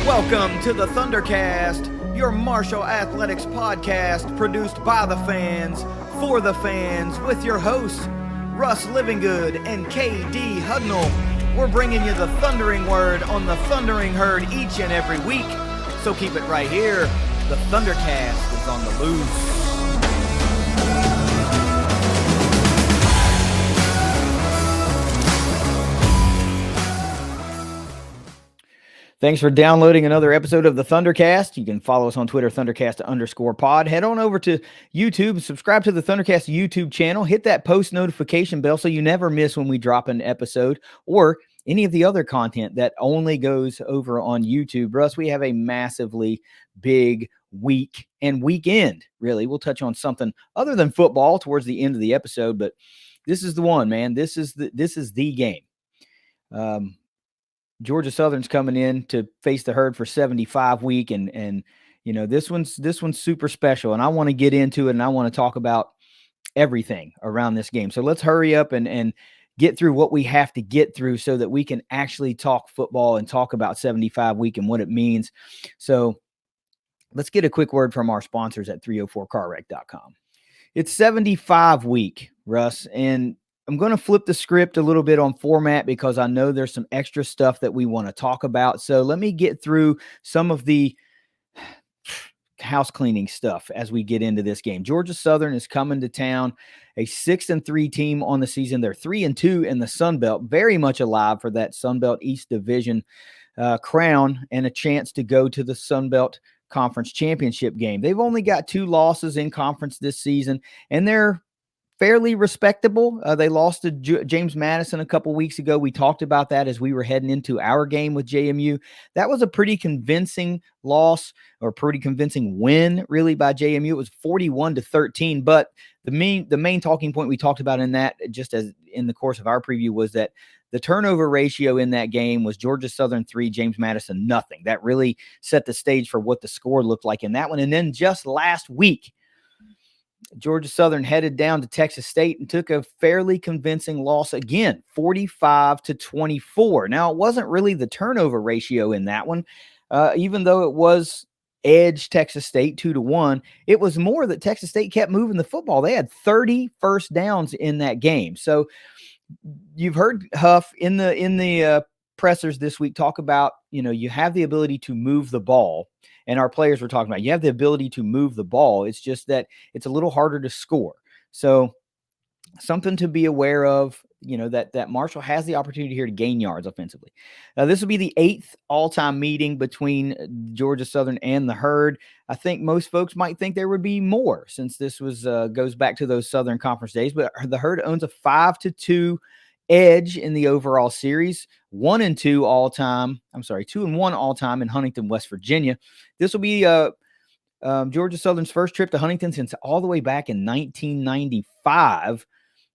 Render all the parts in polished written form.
Welcome to the ThunderCast, your Marshall Athletics podcast produced by the fans, for the fans, with your hosts, Russ Livingood and KD Hudnall. We're bringing you the thundering word on the thundering herd each and every week, so keep it right here. The ThunderCast is on the loose. Thanks for downloading another episode of the ThunderCast. You can follow us on Twitter, ThunderCast_pod. Head on over to YouTube, subscribe to the ThunderCast YouTube channel. Hit that post notification bell so you never miss when we drop an episode or any of the other content that only goes over on YouTube. Russ, we have a massively big week and weekend, really. We'll touch on something other than football towards the end of the episode, but this is the one, man. This is the game. Georgia Southern's coming in to face the Herd for 75 week, and you know this one's super special, and I want to get into it, and I want to talk about everything around this game. So let's hurry up and get through what we have to get through so that we can actually talk football and talk about 75 week and what it means. So let's get a quick word from our sponsors at 304carwreck.com. It's 75 week, Russ, and I'm going to flip the script a little bit on format because I know there's some extra stuff that we want to talk about. So let me get through some of the house cleaning stuff as we get into this game. Georgia Southern is coming to town, a 6-3 team on the season. They're 3-2 in the Sun Belt, very much alive for that Sun Belt East Division crown and a chance to go to the Sun Belt Conference Championship game. They've only got 2 losses in conference this season, and they're fairly respectable. They lost to James Madison a couple weeks ago. We talked about that as we were heading into our game with JMU. That was a pretty convincing loss, or pretty convincing win, really, by JMU. It was 41-13. But the main talking point we talked about in that, just as in the course of our preview, was that the turnover ratio in that game was Georgia Southern 3, James Madison nothing. That really set the stage for what the score looked like in that one. And then just last week, Georgia Southern headed down to Texas State and took a fairly convincing loss again, 45-24. Now, it wasn't really the turnover ratio in that one, even though it was edge Texas State 2-1. It was more that Texas State kept moving the football. They had 30 first downs in that game. So you've heard Huff in the pressers this week talk about, you have the ability to move the ball. And our players were talking about, you have the ability to move the ball. It's just that it's a little harder to score. So something to be aware of, that Marshall has the opportunity here to gain yards offensively. This will be the 8th all-time meeting between Georgia Southern and the Herd. I think most folks might think there would be more since this goes back to those Southern Conference days. But the Herd owns a 5-2 edge in the overall series, 1-2 all time. I'm sorry, 2-1 all time in Huntington, West Virginia. This will be Georgia Southern's first trip to Huntington since all the way back in 1995,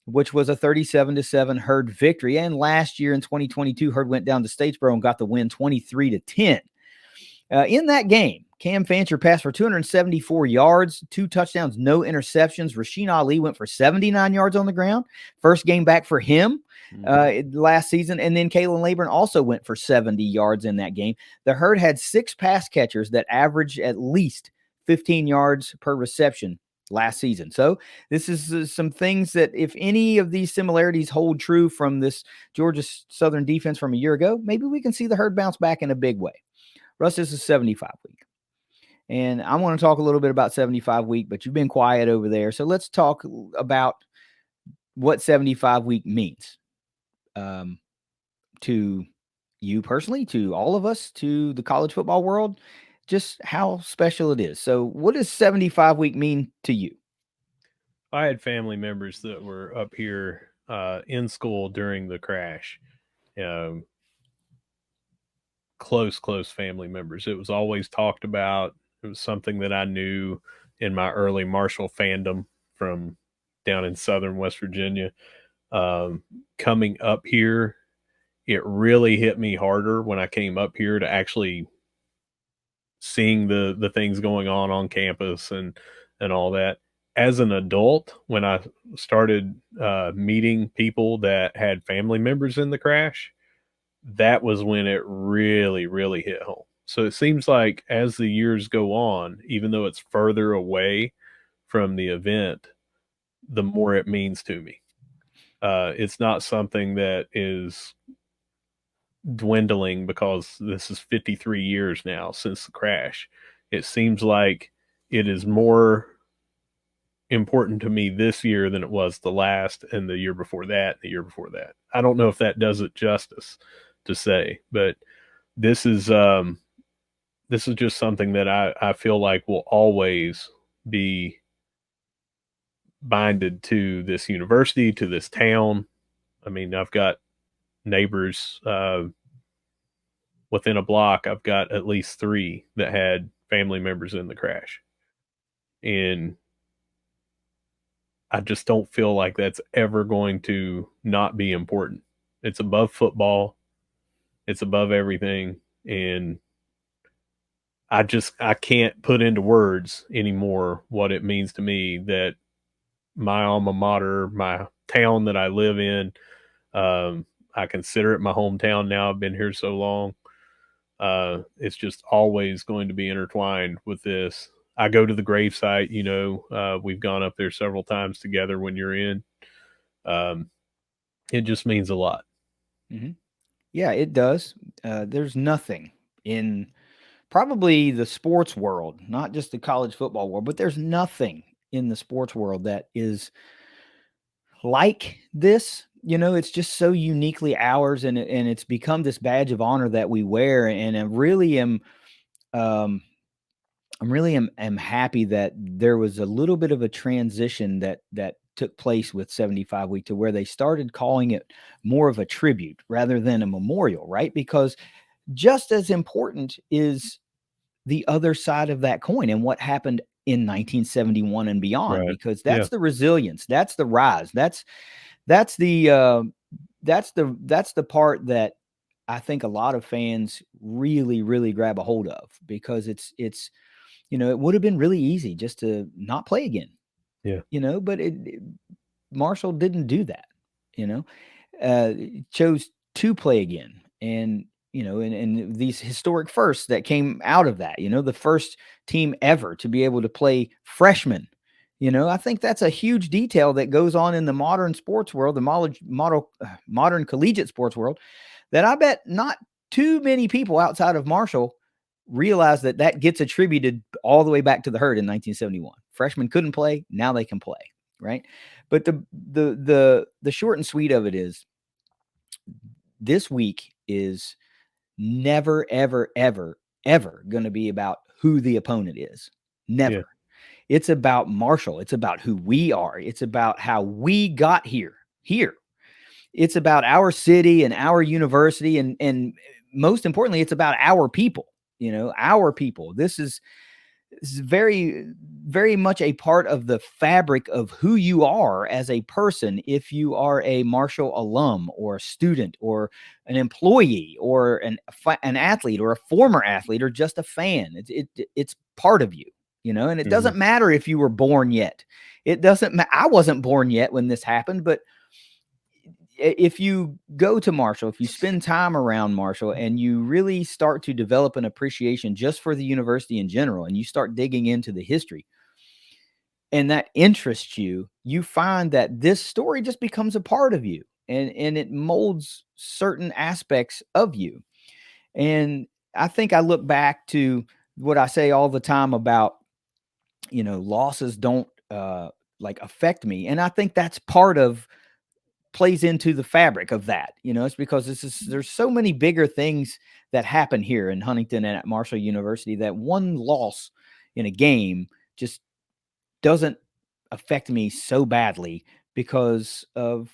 which was a 37-7 Herd victory. And last year in 2022, Herd went down to Statesboro and got the win 23-10. In that game, Cam Fancher passed for 274 yards, 2 touchdowns, no interceptions. Rasheen Ali went for 79 yards on the ground. First game back for him last season. And then Kalen Laburn also went for 70 yards in that game. The Herd had 6 pass catchers that averaged at least 15 yards per reception last season. So this is some things that, if any of these similarities hold true from this Georgia Southern defense from a year ago, maybe we can see the Herd bounce back in a big way. Russ, this is 75 week. And I want to talk a little bit about 75 week, but you've been quiet over there. So let's talk about what 75 week means to you personally, to all of us, to the college football world, just how special it is. So what does 75 week mean to you? I had family members that were up here in school during the crash. Close family members. It was always talked about. It was something that I knew in my early Marshall fandom from down in southern West Virginia. Coming up here, it really hit me harder when I came up here to actually seeing the things going on campus and all that. As an adult, when I started meeting people that had family members in the crash, that was when it really hit home. So it seems like as the years go on, even though it's further away from the event, the more it means to me. It's not something that is dwindling because this is 53 years now since the crash. It seems like it is more important to me this year than it was the last and the year before that, and the year before that. I don't know if that does it justice to say, but this is um this is just something that I feel like will always be binded to this university, to this town. I mean, I've got neighbors within a block. I've got at least three that had family members in the crash. And I just don't feel like that's ever going to not be important. It's above football, it's above everything. And I can't put into words anymore what it means to me that my alma mater, my town that I live in, I consider it my hometown now. I've been here so long. It's just always going to be intertwined with this. I go to the gravesite, we've gone up there several times together when you're in. Um, it just means a lot. Mhm. Yeah, it does. There's nothing in probably the sports world, not just the college football world, but there's nothing in the sports world that is like this. It's just so uniquely ours, and it's become this badge of honor that we wear. And um, I'm really am happy that there was a little bit of a transition that took place with 75 week to where they started calling it more of a tribute rather than a memorial, right? Because just as important is the other side of that coin and what happened in 1971 and beyond, Right. because Yeah. that's the resilience, that's the rise, that's the part that I think a lot of fans really really grab a hold of, because it's it would have been really easy just to not play again, Yeah. but Marshall didn't do that, you know, chose to play again. And, and these historic firsts that came out of that, the first team ever to be able to play freshmen. I think that's a huge detail that goes on in the modern sports world, the modern collegiate sports world, that I bet not too many people outside of Marshall realize that gets attributed all the way back to the herd in 1971. Freshmen couldn't play, now they can play, right? But the short and sweet of it is, this week is never ever ever ever going to be about who the opponent is. Yeah. Never. It's about Marshall. It's about who we are. It's about how we got here. Here. It's about our city and our university, and most importantly, it's about our people. Our people. This is very, very much a part of the fabric of who you are as a person. If you are a Marshall alum or a student or an employee or an athlete or a former athlete or just a fan, it's part of you, and it Mm-hmm. doesn't matter if you were born yet. It doesn't I wasn't born yet when this happened, but if you go to Marshall, if you spend time around Marshall and you really start to develop an appreciation just for the university in general, and you start digging into the history and that interests you, you find that this story just becomes a part of you, and it molds certain aspects of you. And I think I look back to what I say all the time about, losses don't like affect me. And I think that's part of plays into the fabric of that. It's because there's so many bigger things that happen here in Huntington and at Marshall University, that one loss in a game just doesn't affect me so badly because of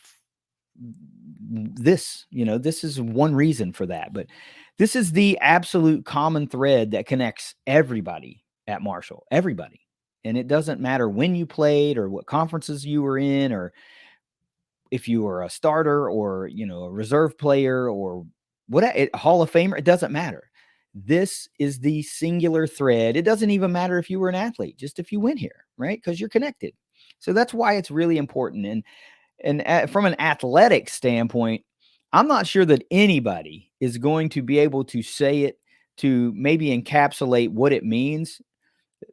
this. This is one reason for that, but this is the absolute common thread that connects everybody at Marshall, everybody. And it doesn't matter when you played or what conferences you were in, or if you were a starter or, a reserve player or Hall of Famer, it doesn't matter. This is the singular thread. It doesn't even matter if you were an athlete, just if you went here, right? Because you're connected. So that's why it's really important. And from an athletic standpoint, I'm not sure that anybody is going to be able to say it to maybe encapsulate what it means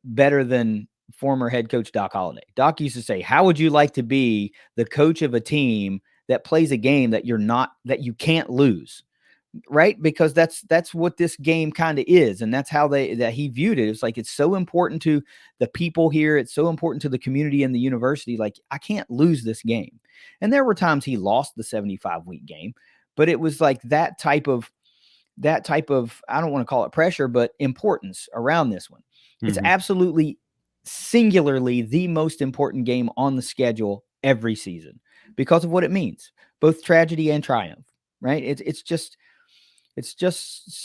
better than former head coach Doc Holliday. Doc used to say, "How would you like to be the coach of a team that plays a game that you can't lose?" Right? Because that's what this game kind of is, and that's how he viewed it. It's like, it's so important to the people here, it's so important to the community and the university. Like, I can't lose this game. And there were times he lost the 75-week game, but it was like that type of, I don't want to call it pressure, but importance around this one. It's absolutely singularly the most important game on the schedule every season because of what it means, both tragedy and triumph, right? It's just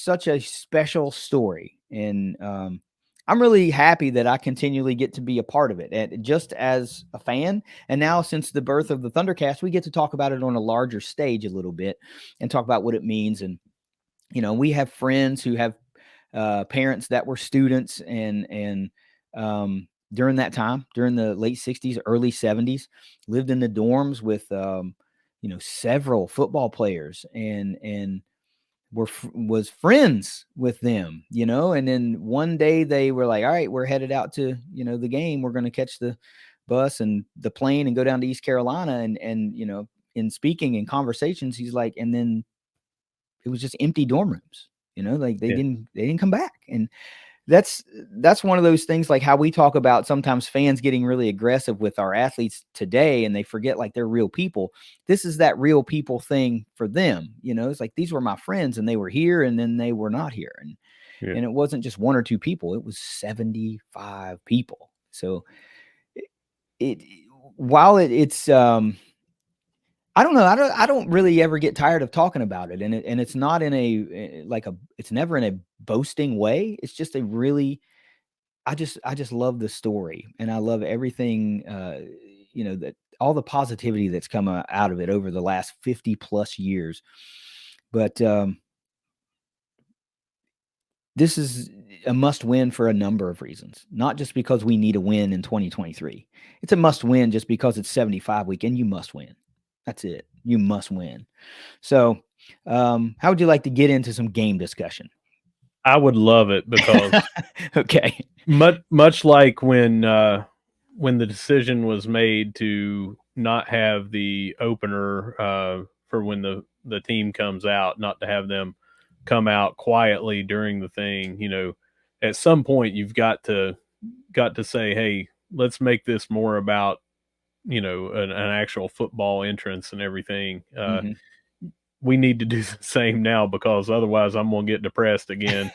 such a special story. And I'm really happy that I continually get to be a part of it, and just as a fan. And now, since the birth of the ThunderCast, we get to talk about it on a larger stage a little bit and talk about what it means. And we have friends who have parents that were students, and during that time, during the late 60s, early 70s, lived in the dorms with several football players, and was friends with them, and then one day they were like, all right, we're headed out to the game, we're going to catch the bus and the plane and go down to East Carolina. And in speaking in conversations, he's like, and then it was just empty dorm rooms, like they didn't come back. And that's one of those things, like how we talk about sometimes fans getting really aggressive with our athletes today, and they forget like they're real people. This is that real people thing for them. It's like, these were my friends, and they were here, and then they were not here. And it wasn't just one or two people, it was 75 people. So it while it's I don't know. I don't really ever get tired of talking about it, and it's not in it's never in a boasting way. It's just a really, I just love the story, and I love everything. That all the positivity that's come out of it over the last 50 plus years. But this is a must win for a number of reasons, not just because we need a win in 2023. It's a must win just because it's 75 week, and you must win. That's it. You must win. So, how would you like to get into some game discussion? I would love it, because okay, much like when the decision was made to not have the opener for when the team comes out, not to have them come out quietly during the thing. At some point you've got to say, hey, let's make this more about an actual football entrance and everything. We need to do the same now, because otherwise I'm going to get depressed again.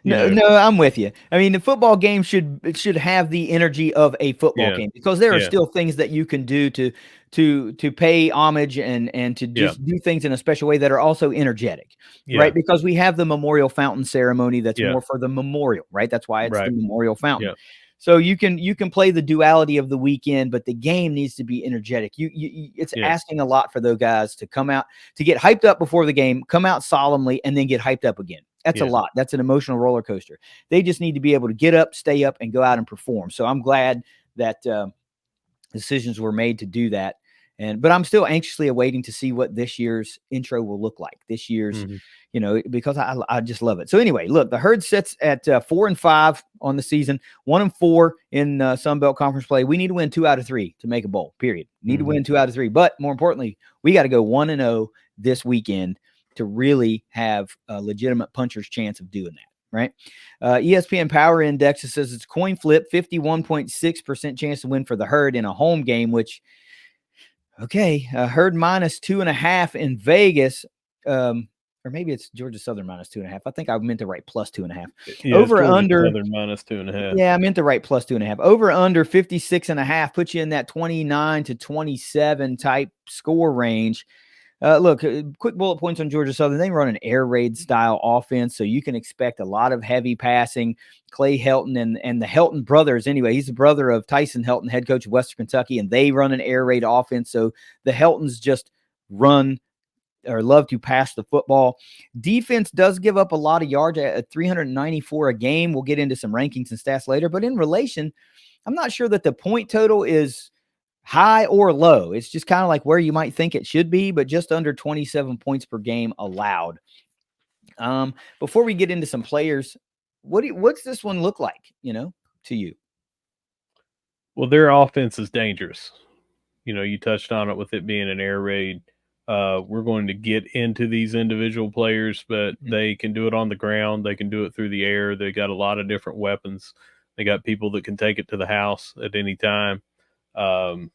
No, I'm with you. I mean, the football game should have the energy of a football game, because there are still things that you can do to pay homage and to just do things in a special way that are also energetic, right? Because we have the memorial fountain ceremony that's more for the memorial, right? That's why it's the memorial fountain. So you can play the duality of the weekend, but the game needs to be energetic. It's asking a lot for those guys to come out, to get hyped up before the game, come out solemnly, and then get hyped up again. That's a lot. That's an emotional roller coaster. They just need to be able to get up, stay up, and go out and perform. So I'm glad that decisions were made to do that. But I'm still anxiously awaiting to see what this year's intro will look like. This year's, because I just love it. So anyway, look, the Herd sits at 4-5 on the season, 1-4 in Sun Belt Conference play. We need to win 2 out of 3 to make a bowl. Period. Need to win 2 out of 3. But more importantly, we got to go 1-0 this weekend to really have a legitimate puncher's chance of doing that. Right. ESPN Power Index says it's coin flip, 51.6% chance to win for the Herd in a home game, which, okay, Herd minus 2.5 in Vegas. Or maybe it's Georgia Southern minus 2.5. I think I meant to write plus 2.5. Yeah, over under Southern minus 2.5. Yeah, I meant to write plus 2.5. Over under 56.5 puts you in that 29 to 27 type score range. Look, quick bullet points on Georgia Southern. They run an air raid style offense, so you can expect a lot of heavy passing. Clay Helton and the Helton brothers, anyway, he's the brother of Tyson Helton, head coach of Western Kentucky, and they run an air raid offense. So the Heltons just run or love to pass the football. Defense does give up a lot of yards at 394 a game. We'll get into some rankings and stats later, but in relation, I'm not sure that the point total is high or low. It's just kind of like where you might think it should be, but just under 27 points per game allowed. Before we get into some players, what's this one look like? To you? Well, their offense is dangerous. You touched on it with it being an air raid. We're going to get into these individual players, but Mhm. they can do it on the ground. They can do it through the air. They got a lot of different weapons. They got people that can take it to the house at any time. Um,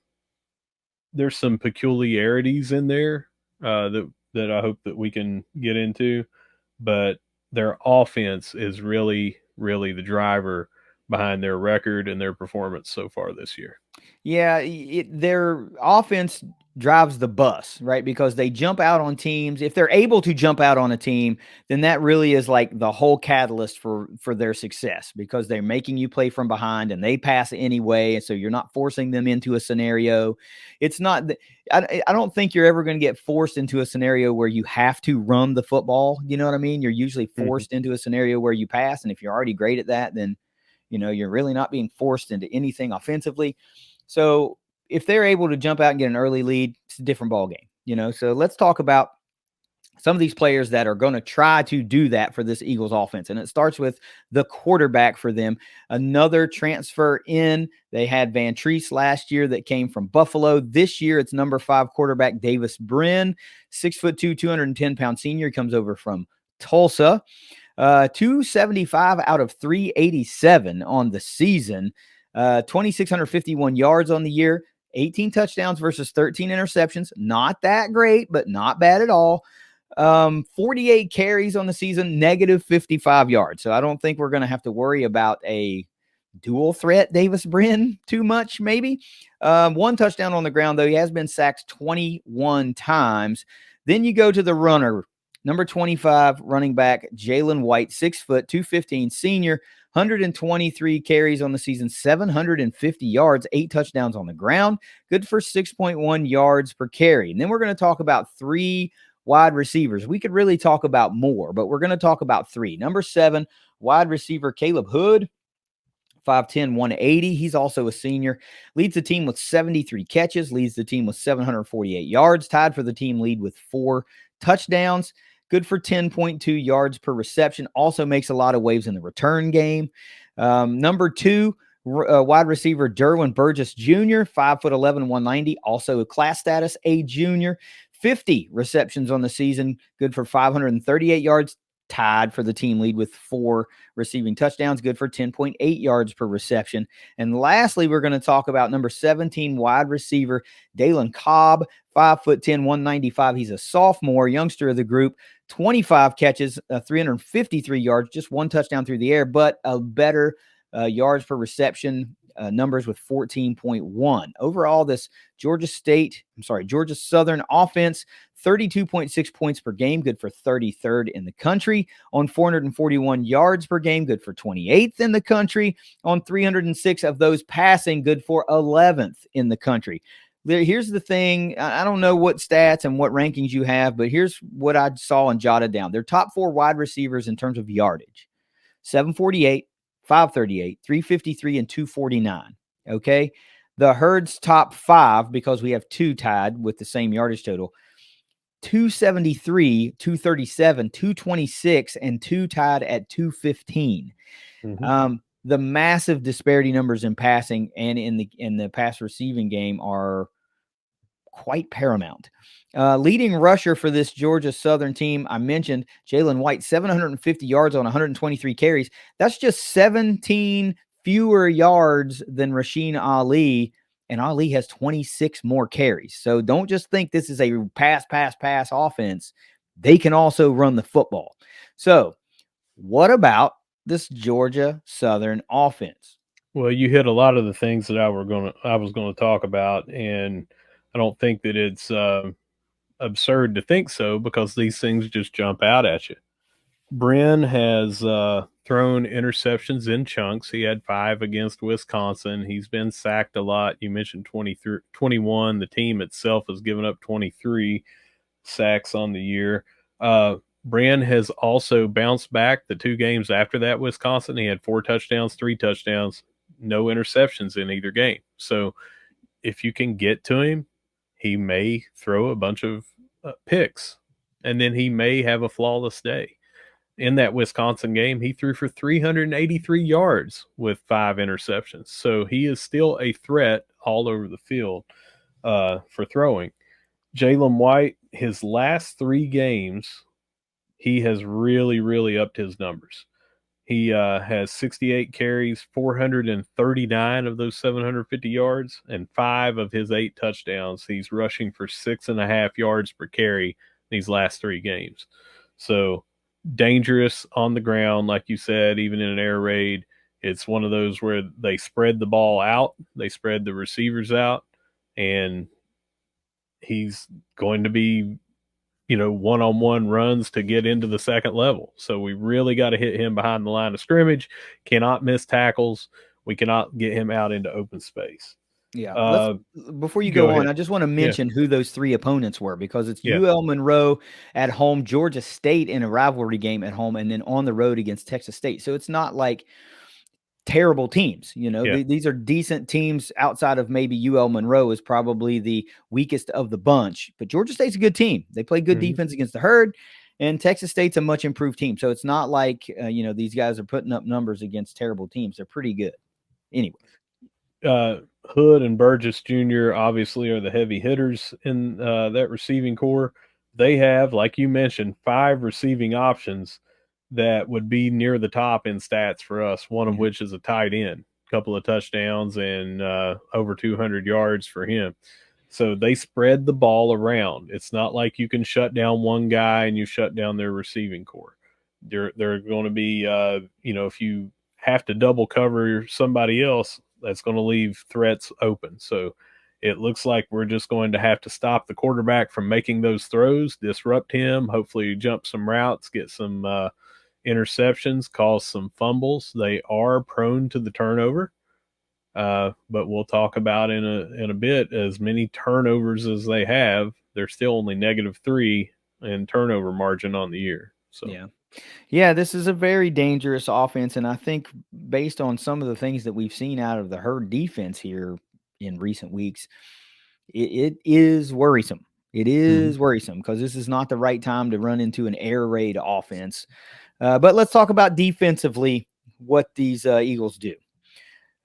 there's some peculiarities in there that I hope that we can get into, but their offense is really, really the driver behind their record and their performance so far this year. Yeah, their offense drives the bus, right? Because they jump out on teams. If they're able to jump out on a team, then that really is like the whole catalyst for their success, because they're making you play from behind and they pass anyway, and so you're not forcing them into a scenario. It's not. I don't think you're ever going to get forced into a scenario where you have to run the football. You know what I mean? You're usually Mm-hmm. forced into a scenario where you pass, and if you're already great at that, then you're really not being forced into anything offensively. So if they're able to jump out and get an early lead, it's a different ball game. So let's talk about some of these players that are going to try to do that for this Eagles offense. And it starts with the quarterback for them. Another transfer in. They had Van Treese last year that came from Buffalo. This year, it's number 5 quarterback Davis Brin, 6'2", 210-pound senior. He comes over from Tulsa. 275 out of 387 on the season. 2,651 yards on the year, 18 touchdowns versus 13 interceptions. Not that great, but not bad at all. 48 carries on the season, negative 55 yards. So I don't think we're going to have to worry about a dual threat Davis Brin too much, maybe. 1 touchdown on the ground, though. He has been sacked 21 times. Then you go to the runner, number 25 running back Jalen White, 6 foot, 215 senior, 123 carries on the season, 750 yards, 8 touchdowns on the ground, good for 6.1 yards per carry. And then we're going to talk about 3 wide receivers. We could really talk about more, but we're going to talk about 3. Number 7, wide receiver Caleb Hood, 5'10", 180. He's also a senior. Leads the team with 73 catches, leads the team with 748 yards, tied for the team lead with 4 touchdowns. Good for 10.2 yards per reception. Also makes a lot of waves in the return game. Number 2, wide receiver Derwin Burgess Jr., 5'11", 190. Also a class status A junior. 50 receptions on the season. Good for 538 yards. Tied for the team lead with 4 receiving touchdowns, good for 10.8 yards per reception. And lastly, we're going to talk about number 17 wide receiver Dalen Cobb, 5'10", 195. He's a sophomore, youngster of the group. 25 catches, 353 yards, just 1 touchdown through the air, but a better yards per reception numbers with 14.1. Overall, this Georgia Southern offense, 32.6 points per game, good for 33rd in the country. On 441 yards per game, good for 28th in the country. On 306 of those passing, good for 11th in the country. Here's the thing. I don't know what stats and what rankings you have, but here's what I saw and jotted down. Their top 4 wide receivers in terms of yardage: 748, 538, 353, and 249. Okay. The Herd's top 5, because we have 2 tied with the same yardage total: 273, 237, 226, and 2 tied at 215. Mm-hmm. The massive disparity numbers in passing and in the pass receiving game are quite paramount. Leading rusher for this Georgia Southern team, I mentioned Jalen White, 750 yards on 123 carries. That's just 17 fewer yards than Rasheen Ali, and Ali has 26 more carries. So don't just think this is a pass offense. They can also run the football. So what about this Georgia Southern offense? Well, you hit a lot of the things that I was gonna talk about, and I don't think that it's absurd to think so because these things just jump out at you. Brin has thrown interceptions in chunks. He had 5 against Wisconsin. He's been sacked a lot. You mentioned 23, 21. The team itself has given up 23 sacks on the year. Brin has also bounced back the 2 games after that Wisconsin. He had 4 touchdowns, 3 touchdowns, no interceptions in either game. So if you can get to him, he may throw a bunch of picks, and then he may have a flawless day. in that Wisconsin game, he threw for 383 yards with 5 interceptions. So he is still a threat all over the field for throwing. Jalen White, his last 3 games, he has really, really upped his numbers. He has 68 carries, 439 of those 750 yards, and 5 of his 8 touchdowns. He's rushing for 6.5 yards per carry these last 3 games. So dangerous on the ground, like you said, even in an air raid. It's one of those where they spread the ball out, they spread the receivers out, and he's going to be, one-on-one runs to get into the second level. So we really got to hit him behind the line of scrimmage, cannot miss tackles. We cannot get him out into open space. Yeah. Uh, Before you go go on, ahead. I just want to Yeah. mention who those 3 opponents were, because it's Yeah. UL Monroe at home, Georgia State in a rivalry game at home, and then on the road against Texas State. So it's not like terrible teams. Yeah. These are decent teams. Outside of maybe UL Monroe is probably the weakest of the bunch, but Georgia State's a good team. They play good Mm-hmm. defense against the herd, and Texas State's a much improved team. So it's not like, these guys are putting up numbers against terrible teams. They're pretty good. Anyway. Hood and Burgess Jr. obviously are the heavy hitters in that receiving core. They have, like you mentioned, 5 receiving options that would be near the top in stats for us, one of which is a tight end, a couple of touchdowns and over 200 yards for him. So they spread the ball around. It's not like you can shut down one guy and you shut down their receiving core. They're going to be, if you have to double cover somebody else, that's going to leave threats open. So it looks like we're just going to have to stop the quarterback from making those throws, disrupt him, hopefully jump some routes, get some interceptions, cause some fumbles. They are prone to the turnover, but we'll talk about in a bit. As many turnovers as they have, they're still only -3 in turnover margin on the year. So Yeah, this is a very dangerous offense, and I think based on some of the things that we've seen out of the herd defense here in recent weeks, it is worrisome. It mm-hmm. is worrisome because this is not the right time to run into an air raid offense. But let's talk about defensively what these Eagles do.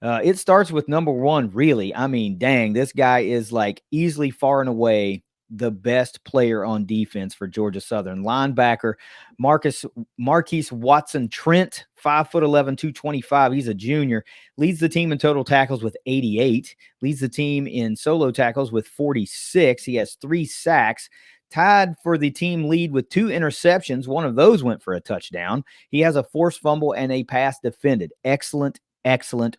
It starts with number 1, really. I mean, dang, this guy is like easily far and away the best player on defense for Georgia Southern. Linebacker Marquise Watson Trent, 5'11", 225. He's a junior. Leads the team in total tackles with 88. Leads the team in solo tackles with 46. He has 3 sacks. Tied for the team lead with 2 interceptions. One of those went for a touchdown. He has a forced fumble and a pass defended. Excellent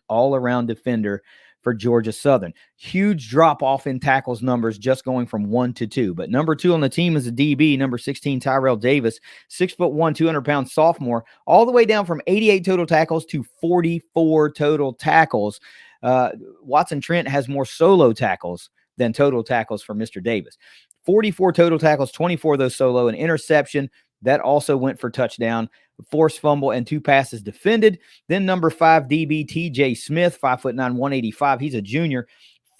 all-around defender for Georgia Southern. Huge drop-off in tackles numbers, just going from 1 to 2. But number 2 on the team is a DB, number 16, Tyrell Davis, 6'1", 200-pound sophomore, all the way down from 88 total tackles to 44 total tackles. Watson Trent has more solo tackles than total tackles for Mr. Davis. 44 total tackles, 24 of those solo, an interception that also went for touchdown, forced fumble, and 2 passes defended. Then number 5 DB TJ Smith, 5'9", 185. He's a junior.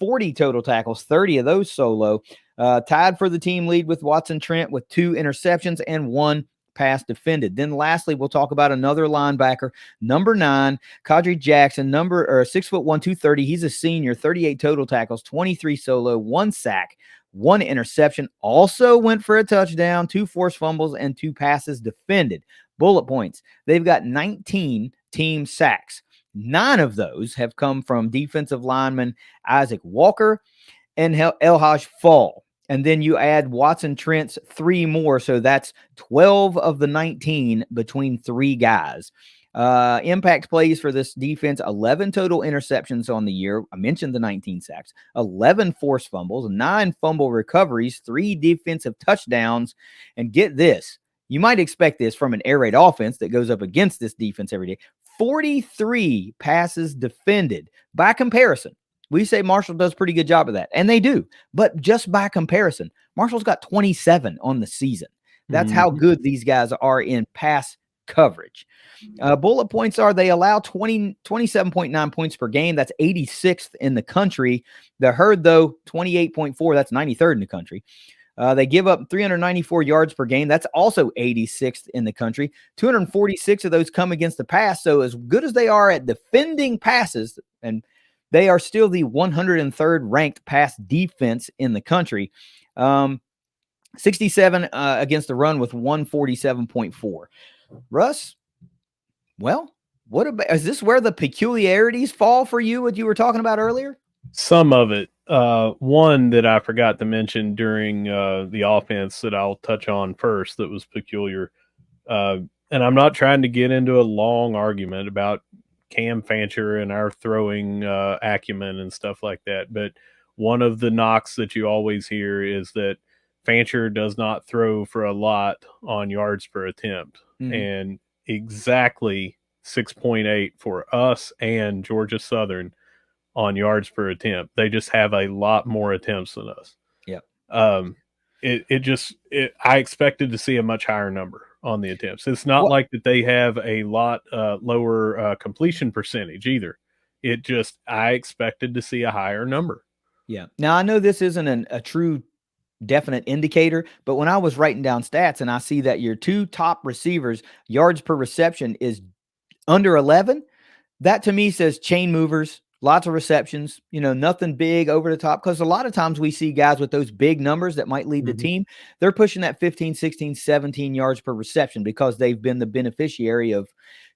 40 total tackles, 30 of those solo. Tied for the team lead with Watson Trent with 2 interceptions and 1 pass defended. Then lastly, we'll talk about another linebacker, number 9, Kadri Jackson, 6'1", 230. He's a senior, 38 total tackles, 23 solo, 1 sack, 1 interception, also went for a touchdown, 2 forced fumbles, and 2 passes defended. Bullet points. They've got 19 team sacks. 9 of those have come from defensive lineman Isaac Walker and Elhaj Fall. And then you add Watson Trent's 3 more, so that's 12 of the 19 between 3 guys. Impact plays for this defense, 11 total interceptions on the year. I mentioned the 19 sacks, 11 forced fumbles, 9 fumble recoveries, 3 defensive touchdowns. And get this, you might expect this from an air raid offense that goes up against this defense every day. 43 passes defended. By comparison, we say Marshall does a pretty good job of that, and they do. But just by comparison, Marshall's got 27 on the season. That's how good these guys are in pass coverage. Bullet points are they allow 27.9 points per game. That's 86th in the country. The herd, though, 28.4. That's 93rd in the country. They give up 394 yards per game. That's also 86th in the country. 246 of those come against the pass. So as good as they are at defending passes, and they are still the 103rd ranked pass defense in the country. 67 against the run with 147.4. Russ, well, what about, is this where the peculiarities fall for you, what you were talking about earlier? Some of it. One that I forgot to mention during the offense that I'll touch on first that was peculiar. And I'm not trying to get into a long argument about Cam Fancher and our throwing acumen and stuff like that. But one of the knocks that you always hear is that Fancher does not throw for a lot on yards per attempt. Mm-hmm. And exactly 6.8 for us and Georgia Southern on yards per attempt. They just have a lot more attempts than us. Yeah. I expected to see a much higher number on the attempts. It's not like that they have a lot lower completion percentage either. I expected to see a higher number. Yeah. Now I know this isn't a true definite indicator, but when I was writing down stats and I see that your two top receivers yards per reception is under 11, that to me says chain movers, lots of receptions, nothing big over the top. Because a lot of times we see guys with those big numbers that might lead the team. They're pushing that 15, 16, 17 yards per reception because they've been the beneficiary of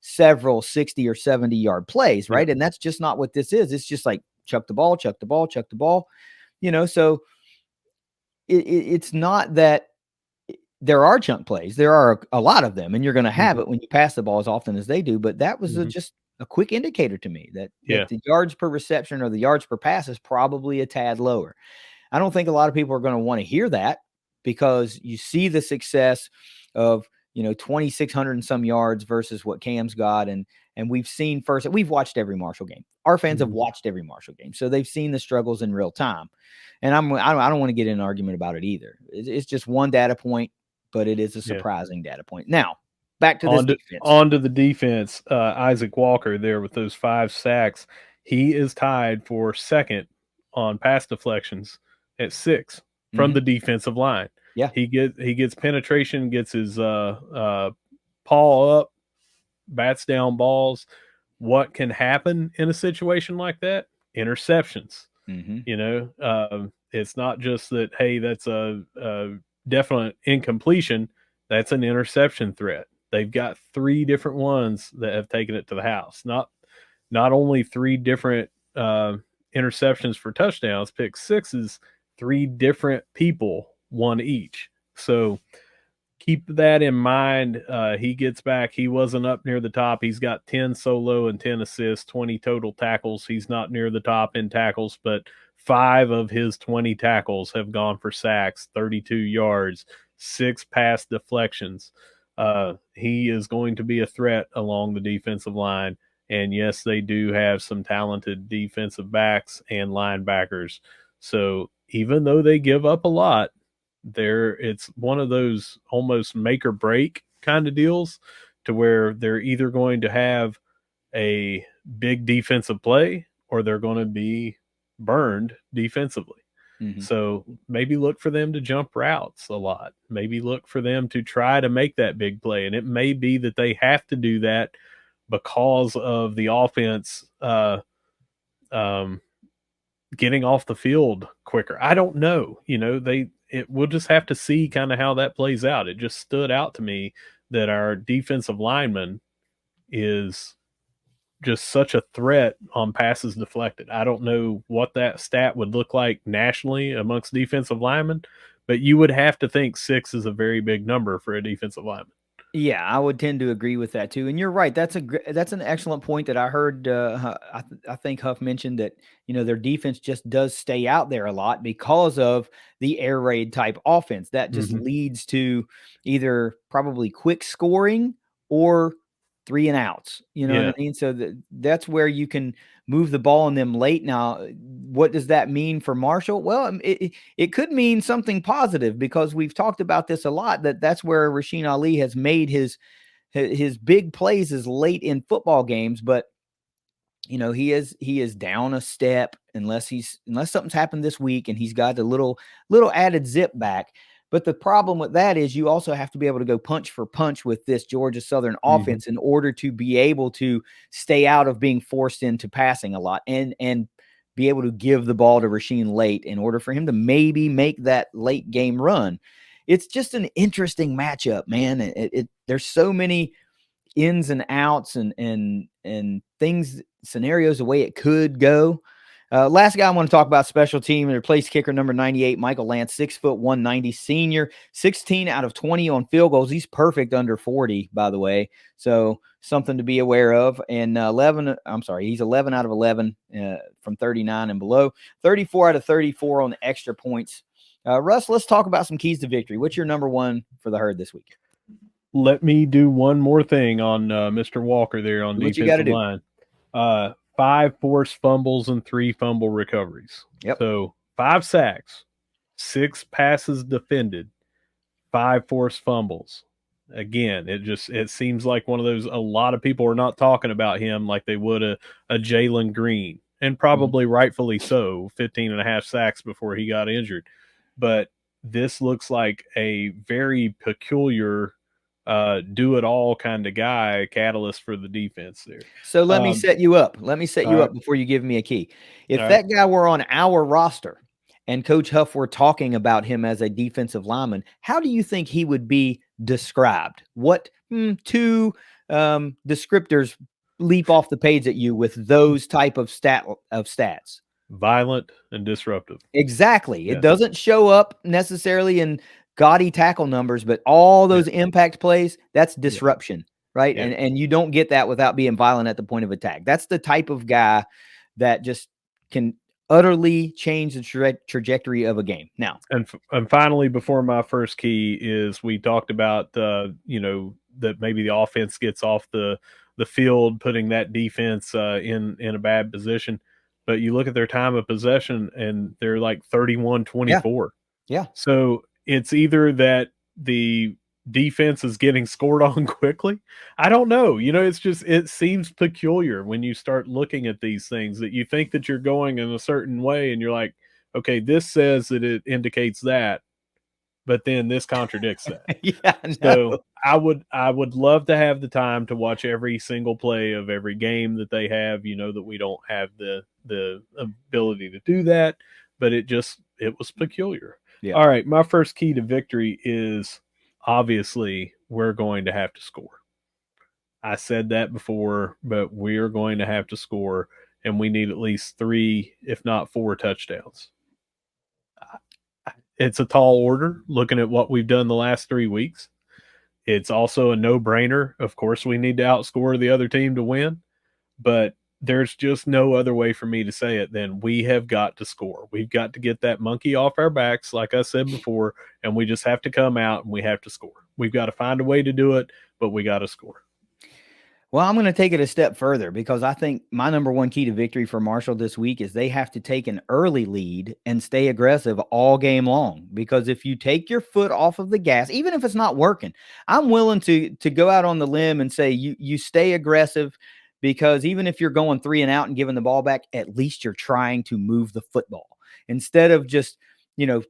several 60 or 70 yard plays, right? Yeah. And that's just not what this is. It's just like chuck the ball, chuck the ball, chuck the ball, so it's not that there are chunk plays. There are a lot of them, and you're going to have it when you pass the ball as often as they do. But that was just a quick indicator to me that the yards per reception or the yards per pass is probably a tad lower. I don't think a lot of people are going to want to hear that because you see the success of 2,600 and some yards versus what Cam's got, and we've seen first. We've watched every Marshall game. Our fans have watched every Marshall game, so they've seen the struggles in real time. And I don't want to get in an argument about it either. It's just one data point, but it is a surprising data point. Now, back to this defense. On to the defense. Isaac Walker there with those 5 sacks. He is tied for second on pass deflections at 6 from the defensive line. Yeah. He gets penetration, gets his paw up, bats down balls. What can happen in a situation like that? Interceptions. It's not just that, hey, that's a definite incompletion. That's an interception threat. They've got 3 different ones that have taken it to the house. Not only 3 different interceptions for touchdowns, pick sixes, 3 different people, 1 each. So keep that in mind. He gets back. He wasn't up near the top. He's got 10 solo and 10 assists, 20 total tackles. He's not near the top in tackles, but 5 of his 20 tackles have gone for sacks, 32 yards, 6 pass deflections. He is going to be a threat along the defensive line. And yes, they do have some talented defensive backs and linebackers. So even though they give up a lot, it's one of those almost make or break kind of deals to where they're either going to have a big defensive play or they're going to be burned defensively. So maybe look for them to jump routes a lot. Maybe look for them to try to make that big play. And it may be that they have to do that because of the offense getting off the field quicker. I don't know. We'll just have to see kind of how that plays out. It just stood out to me that our defensive lineman is just such a threat on passes deflected. I don't know what that stat would look like nationally amongst defensive linemen, but you would have to think 6 is a very big number for a defensive lineman. Yeah, I would tend to agree with that too. And you're right. That's an excellent point that I heard. I think Huff mentioned that, their defense just does stay out there a lot because of the air raid type offense. That just leads to either probably quick scoring or 3 and outs. You know what I mean? So that's where you can move the ball on them late. Now, what does that mean for Marshall? Well, it could mean something positive because we've talked about this a lot, that's where Rasheen Ali has made his big plays is late in football games, but he is down a step unless something's happened this week and he's got a little added zip back. But the problem with that is you also have to be able to go punch for punch with this Georgia Southern offense in order to be able to stay out of being forced into passing a lot and be able to give the ball to Rasheem late in order for him to maybe make that late game run. It's just an interesting matchup, man. There's so many ins and outs and things, scenarios, the way it could go. Last guy I want to talk about, special team, their place kicker number 98, Michael Lance, 6'1", 190 senior, 16 out of 20 on field goals. He's perfect under 40, by the way. So something to be aware of. And he's 11 out of 11 from 39 and below, 34 out of 34 on the extra points. Russ, let's talk about some keys to victory. What's your number one for the Herd this week? Let me do one more thing on Mr. Walker there on defensive line. 5 forced fumbles and 3 fumble recoveries. Yep. So 5 sacks, 6 passes defended, 5 forced fumbles. Again, it seems like one of those, a lot of people are not talking about him like they would a Jalen Green, and probably rightfully so, 15 and a half sacks before he got injured. But this looks like a very peculiar do it all kind of guy, catalyst for the defense there. So let me set you up. Let me set you up before you give me a key. If that guy were on our roster and Coach Huff were talking about him as a defensive lineman, how do you think he would be described? What two descriptors leap off the page at you with those type of stats? Violent and disruptive. Exactly. Yes. It doesn't show up necessarily in gaudy tackle numbers, but all those impact plays, that's disruption, right? Yeah. And you don't get that without being violent at the point of attack. That's the type of guy that just can utterly change the trajectory of a game. Now, and finally, before my first key is, we talked about that maybe the offense gets off the field, putting that defense in a bad position. But you look at their time of possession and they're like 31-24. Yeah. So it's either that the defense is getting scored on quickly. I don't know. It seems peculiar when you start looking at these things, that you think that you're going in a certain way and you're like, okay, this says that it indicates that, but then this contradicts that. Yeah. No. So I would love to have the time to watch every single play of every game that they have. That we don't have the ability to do that, but it was peculiar. Yeah. All right, my first key to victory is, obviously, we're going to have to score. I said that before, but we're going to have to score, and we need at least 3, if not 4 touchdowns. It's a tall order looking at what we've done the last 3 weeks. It's also a no-brainer. Of course, we need to outscore the other team to win, but there's just no other way for me to say it than we have got to score. We've got to get that monkey off our backs, like I said before, and we just have to come out and we have to score. We've got to find a way to do it, but we got to score. Well, I'm going to take it a step further, because I think my number one key to victory for Marshall this week is they have to take an early lead and stay aggressive all game long. Because if you take your foot off of the gas, even if it's not working, I'm willing to go out on the limb and say you stay aggressive, because even if you're going 3 and out and giving the ball back, at least you're trying to move the football instead of just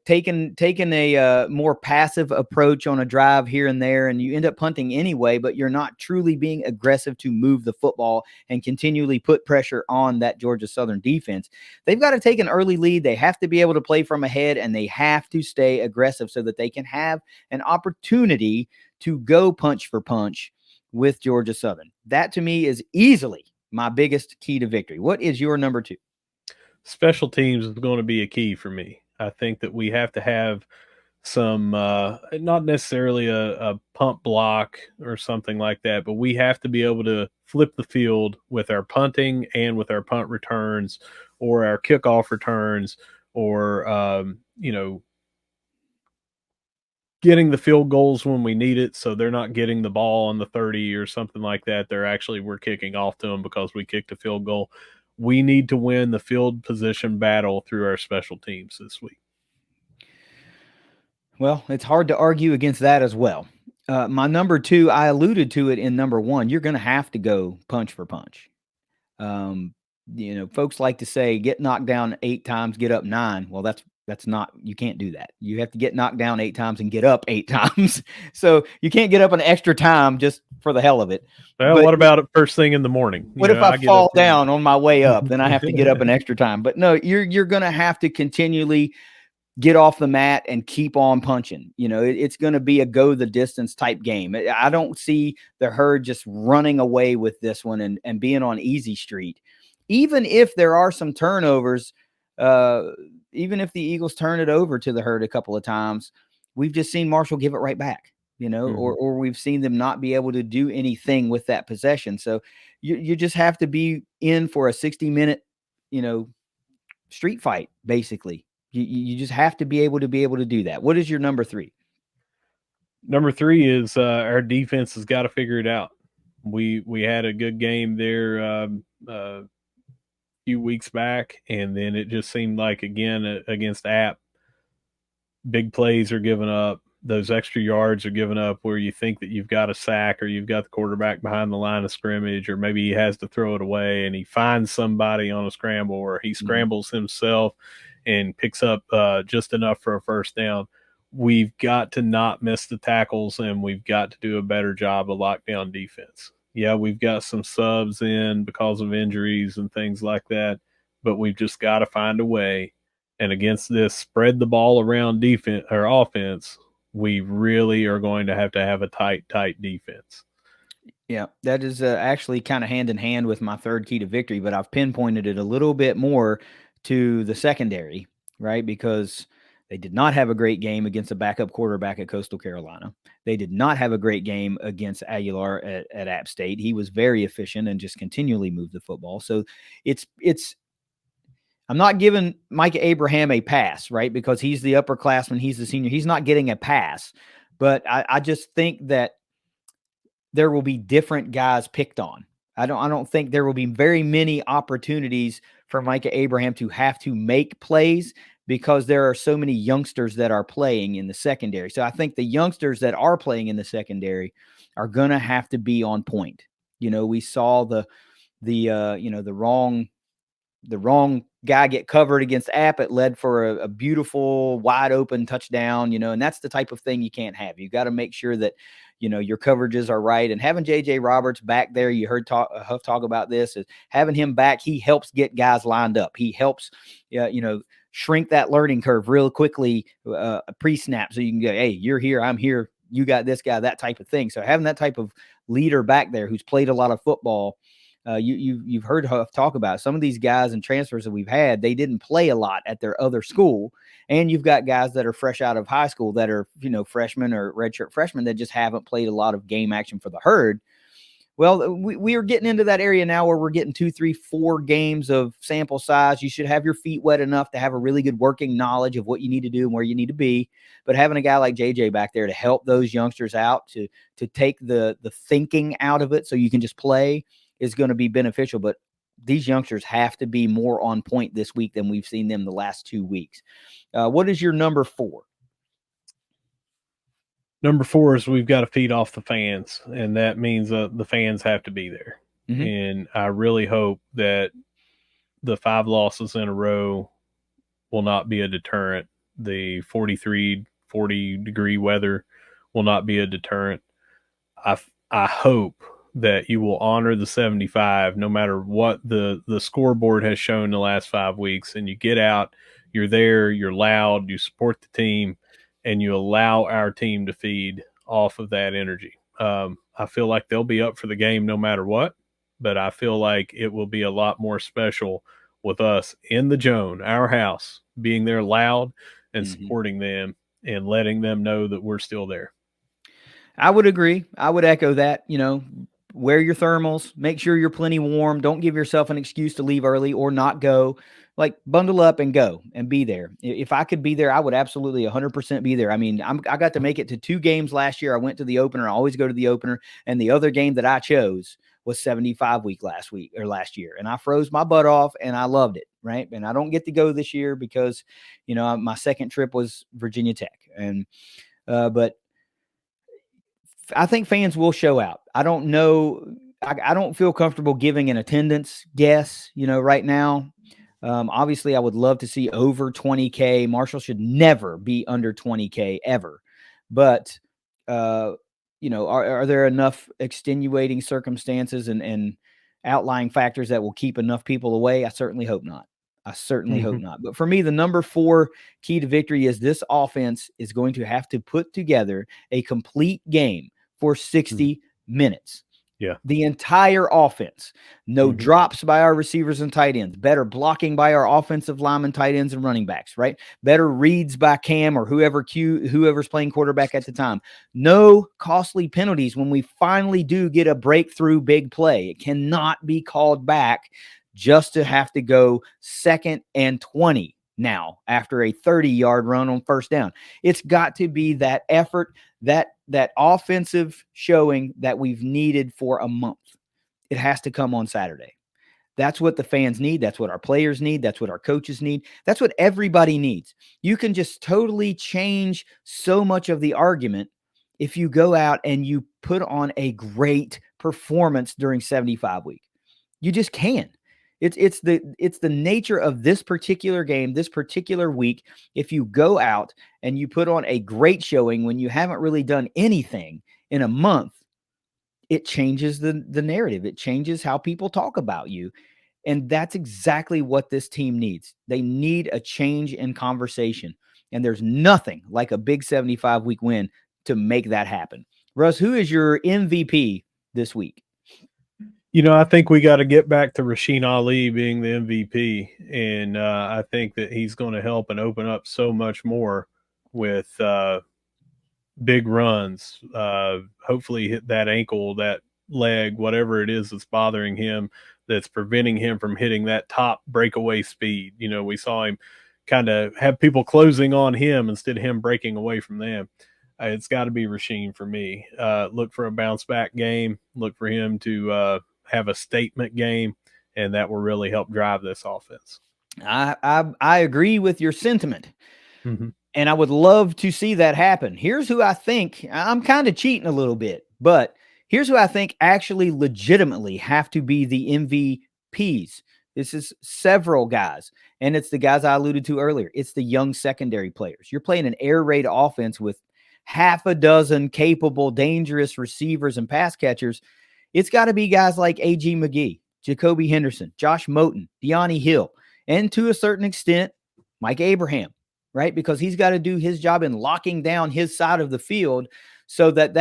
taking a more passive approach on a drive here and there, and you end up punting anyway, but you're not truly being aggressive to move the football and continually put pressure on that Georgia Southern defense. They've got to take an early lead. They have to be able to play from ahead, and they have to stay aggressive so that they can have an opportunity to go punch for punch with Georgia Southern. That, to me, is easily my biggest key to victory. What is your number 2? Special teams is going to be a key for me. I think that we have to have some, not necessarily a pump block or something like that, but we have to be able to flip the field with our punting and with our punt returns or our kickoff returns, or, getting the field goals when we need it. So they're not getting the ball on the 30 or something like that. We're kicking off to them because we kicked a field goal. We need to win the field position battle through our special teams this week. Well, it's hard to argue against that as well. My number 2, I alluded to it in number 1. You're going to have to go punch for punch. Folks like to say, get knocked down 8 times, get up 9. Well, that's That's not, you can't do that. You have to get knocked down 8 times and get up 8 times. So you can't get up an extra time just for the hell of it. Well, But what about it first thing in the morning? what if I I get up fall in down on my way up? Then I have to get up an extra time. But no, you're going to have to continually get off the mat and keep on punching. It's going to be a go the distance type game. I don't see the Herd just running away with this one and being on easy street. Even if there are some turnovers, even if the Eagles turn it over to the Herd a couple of times, we've just seen Marshall give it right back, or we've seen them not be able to do anything with that possession. So you just have to be in for a 60-minute, street fight, basically. You just have to be able to do that. What is your number 3? Number 3 is our defense has got to figure it out. We had a good game there a few weeks back, and then it just seemed like, again, against App, big plays are given up. Those extra yards are given up where you think that you've got a sack or you've got the quarterback behind the line of scrimmage, or maybe he has to throw it away and he finds somebody on a scramble, or he scrambles himself and picks up just enough for a first down. We've got to not miss the tackles, and we've got to do a better job of lockdown defense. Yeah, we've got some subs in because of injuries and things like that, but we've just got to find a way. And against this spread the ball around defense or offense, we really are going to have a tight defense. Yeah, that is actually kind of hand in hand with my third key to victory, but I've pinpointed it a little bit more to the secondary, right? Because they did not have a great game against a backup quarterback at Coastal Carolina. They did not have a great game against Aguilar at App State. He was very efficient and just continually moved the football. So it's I'm not giving Micah Abraham a pass, right? Because he's the upperclassman, he's the senior. He's not getting a pass. But I just think that there will be different guys picked on. I don't think there will be very many opportunities for Micah Abraham to have to make plays because there are so many youngsters that are playing in the secondary. So I think the youngsters that are playing in the secondary are going to have to be on point. We saw the wrong guy get covered against App. It led for a beautiful wide open touchdown, and that's the type of thing you can't have. You got to make sure that, your coverages are right. And having JJ Roberts back there, you heard Huff talk about this, is having him back. He helps get guys lined up. He helps, shrink that learning curve real quickly, pre-snap. So you can go, hey, you're here, I'm here. You got this guy, that type of thing. So having that type of leader back there who's played a lot of football, you've heard Huff talk about some of these guys and transfers that we've had. They didn't play a lot at their other school, and you've got guys that are fresh out of high school that are freshmen or redshirt freshmen that just haven't played a lot of game action for the Herd. Well, we are getting into that area now where we're getting 2, 3, 4 games of sample size. You should have your feet wet enough to have a really good working knowledge of what you need to do and where you need to be. But having a guy like JJ back there to help those youngsters out, to take the thinking out of it so you can just play, is going to be beneficial. But these youngsters have to be more on point this week than we've seen them the last 2 weeks. What is your number 4? Number 4 is we've got to feed off the fans, and that means the fans have to be there. Mm-hmm. And I really hope that the 5 losses in a row will not be a deterrent. The 40 degree weather will not be a deterrent. I hope that you will honor the 75 no matter what the scoreboard has shown the last 5 weeks, and you get out, you're there, you're loud, you support the team, and you allow our team to feed off of that energy. I feel like they'll be up for the game no matter what, but I feel like it will be a lot more special with us in the Joan, our house, being there loud and supporting them and letting them know that we're still there. I would agree. I would echo that. Wear your thermals, make sure you're plenty warm. Don't give yourself an excuse to leave early or not go. Like, bundle up and go and be there. If I could be there, I would absolutely 100% be there. I mean, I got to make it to 2 games last year. I went to the opener. I always go to the opener. And the other game that I chose was 75 week last year. And I froze my butt off and I loved it. Right. And I don't get to go this year because, my second trip was Virginia Tech. And, but I think fans will show out. I don't know. I don't feel comfortable giving an attendance guess, right now. Obviously, I would love to see over 20K. Marshall should never be under 20K ever. But, are there enough extenuating circumstances and outlying factors that will keep enough people away? I certainly hope not. I certainly hope Mhm. not. But for me, the number 4 key to victory is this offense is going to have to put together a complete game for Mhm. 60 minutes. Yeah. The entire offense. No Mhm. drops by our receivers and tight ends. Better blocking by our offensive linemen, tight ends, and running backs, right? Better reads by Cam or whoever's playing quarterback at the time. No costly penalties when we finally do get a breakthrough big play. It cannot be called back just to have to go 2nd and 20 now after a 30-yard run on first down. It's got to be that effort, that offensive showing that we've needed for a month. It has to come on Saturday. That's what the fans need. That's what our players need. That's what our coaches need. That's what everybody needs. You can just totally change so much of the argument if you go out and you put on a great performance during 75 week. You just can. It's the nature of this particular game, this particular week. If you go out and you put on a great showing when you haven't really done anything in a month, it changes the narrative. It changes how people talk about you. And that's exactly what this team needs. They need a change in conversation. And there's nothing like a big 75-week win to make that happen. Russ, who is your MVP this week? I think we got to get back to Rasheen Ali being the MVP, and I think that he's going to help and open up so much more with big runs. Hopefully, hit that ankle, that leg, whatever it is that's bothering him, that's preventing him from hitting that top breakaway speed. We saw him kind of have people closing on him instead of him breaking away from them. It's got to be Rasheen for me. Look for a bounce back game. Look for him to have a statement game, and that will really help drive this offense. I agree with your sentiment. Mm-hmm. And I would love to see that happen. Here's who I think I'm kind of cheating a little bit, but here's who I think actually legitimately have to be the MVPs. This is several guys, and it's the guys I alluded to earlier. It's the young secondary players. You're playing an air raid offense with half a dozen capable, dangerous receivers and pass catchers. It's got to be guys like A.G. McGee, Jacoby Henderson, Josh Moten, Deani Hill, and to a certain extent, Mike Abraham, right? Because he's got to do his job in locking down his side of the field so that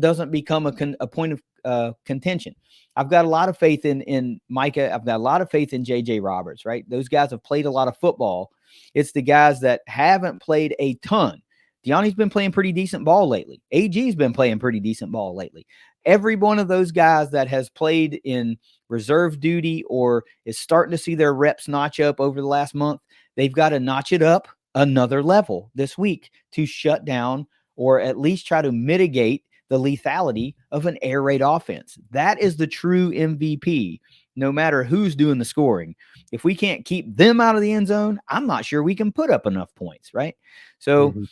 doesn't become a point of contention. I've got a lot of faith in Micah. I've got a lot of faith in J.J. Roberts, right? Those guys have played a lot of football. It's the guys that haven't played a ton. Deani's been playing pretty decent ball lately. AG's been playing pretty decent ball lately. Every one of those guys that has played in reserve duty or is starting to see their reps notch up over the last month, they've got to notch it up another level this week to shut down or at least try to mitigate the lethality of an air raid offense. That is the true MVP, no matter who's doing the scoring. If we can't keep them out of the end zone, I'm not sure we can put up enough points, right? So, Mm-hmm.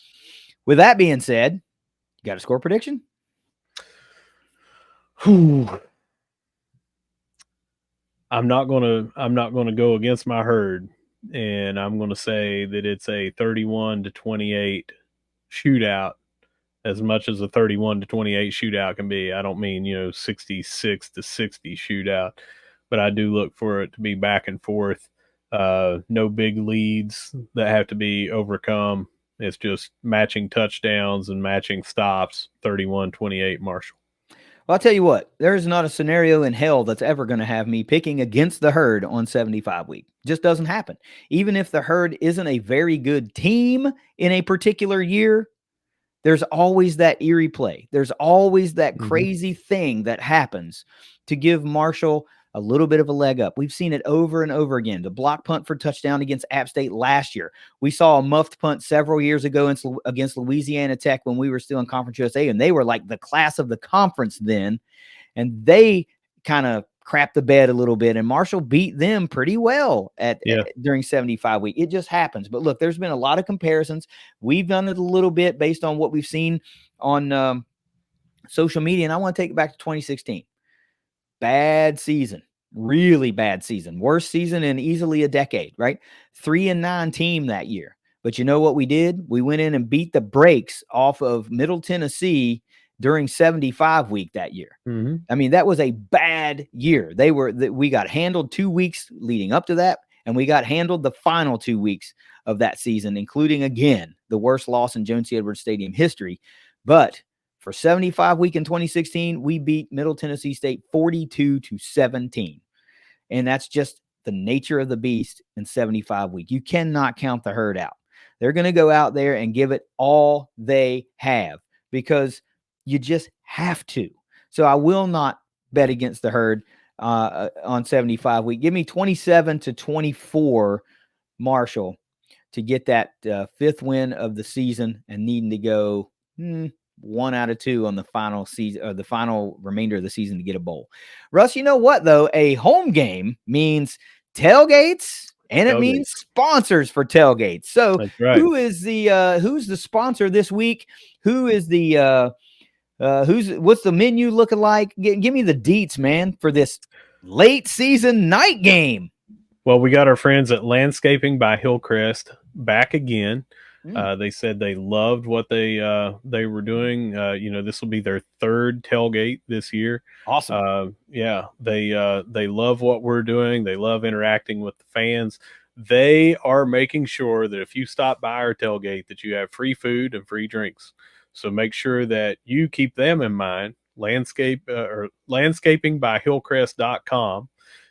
with that being said, you got a score prediction? I'm not gonna go against my herd, and I'm gonna say that it's a 31-28 shootout. As much as a 31-28 shootout can be, I don't mean 66-60 shootout, but I do look for it to be back and forth. No big leads that have to be overcome. It's just matching touchdowns and matching stops. 31-28 Marshall. Well, I'll tell you what, there is not a scenario in hell that's ever going to have me picking against the herd on 75 week. Just doesn't happen. Even if the herd isn't a very good team in a particular year, there's always that eerie play. There's always that Mm-hmm. crazy thing that happens to give Marshall a little bit of a leg up. We've seen it over and over again. The block punt for touchdown against App State last year. We saw a muffed punt several years ago against Louisiana Tech when we were still in Conference USA, and they were like the class of the conference then, and they kind of crapped the bed a little bit, and Marshall beat them pretty well during 75 week. It just happens. But look, there's been a lot of comparisons. We've done it a little bit based on what we've seen on social media, and I want to take it back to 2016. Bad season. Really bad season. Worst season in easily a decade, right? 3-9 team that year. But you know what we did? We went in and beat the brakes off of Middle Tennessee during 75 week that year. Mm-hmm. I mean, that was a bad year. We got handled 2 weeks leading up to that, and we got handled the final 2 weeks of that season, including again the worst loss in Joan C. Edwards Stadium history. But for 75 week in 2016, we beat Middle Tennessee State 42-17. And that's just the nature of the beast in 75 week. You cannot count the herd out. They're going to go out there and give it all they have because you just have to. So I will not bet against the herd on 75 week. Give me 27-24 Marshall to get that fifth win of the season and needing to go 1 out of 2 on the final season or the final remainder of the season to get a bowl. Russ, you know what though? A home game means tailgates and it means sponsors for tailgates. So That's right. who's the sponsor this week? Who is the what's the menu looking like? Give me the deets, man, for this late season night game. Well, we got our friends at Landscaping by Hillcrest back again. They said they loved what they were doing. This will be their third tailgate this year. Awesome. Yeah, they love what we're doing. They love interacting with the fans. They are making sure that if you stop by our tailgate, that you have free food and free drinks. So make sure that you keep them in mind. Landscapingbyhillcrest.com.